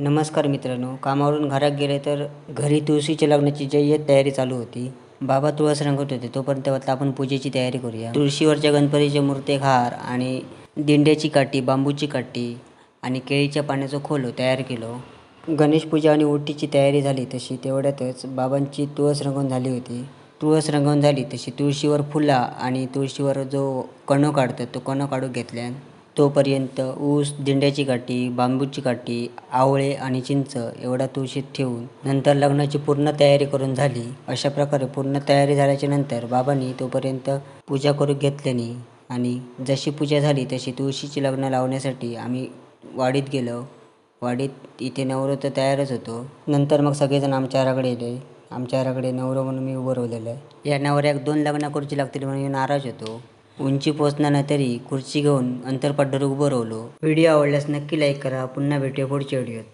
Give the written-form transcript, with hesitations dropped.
नमस्कार मित्रांनो, कामावरून घरात गेले तर घरी तुळशीच्या लग्नाची जय्यत तयारी चालू होती. बाबा तुळस रंगवत होते, तोपर्यंत म्हटलं आपण पूजेची तयारी करूया. तुळशीवरच्या गणपतीचे मूर्ती, हार आणि दिंड्याची काठी, बांबूची काठी आणि केळीच्या पाण्याचं खोलं तयार केलं. गणेश पूजा आणि ओटीची तयारी झाली तशी तेवढ्यातच बाबांची तुळस रंगवून झाली होती. तुळस रंगवून झाली तशी तुळशीवर फुला आणि तुळशीवर जो कणं काढतात तो कणं काढून घेतल्यान तोपर्यंत ऊस, दिंड्याची काठी, बांबूची काठी, आवळे आणि चिंच एवढा तुळशीत ठेवून नंतर लग्नाची पूर्ण तयारी करून झाली. अशा प्रकारे पूर्ण तयारी झाल्याच्या नंतर बाबांनी तोपर्यंत पूजा करून घेतल्यानी आणि जशी पूजा झाली तशी तुळशीची लग्न लावण्यासाठी आम्ही वाडीत गेलो. वाडीत इथे नवरं तयारच होतो. नंतर मग सगळेजण आमच्या घराकडे येले. आमच्या घराकडे नवरं म्हणून मी उभं राहिलेलं आहे. या नवऱ्याक 2 लग्न खुर्ची लागतील म्हणून मी नाराज होतो. उंची पोचणार नाही तरी खुर्ची घेऊन अंतरपट्टीवर उभं राहिलो. व्हिडिओ आवडल्यास नक्की लाईक करा. पुन्हा भेटूया पुढच्या व्हिडिओत.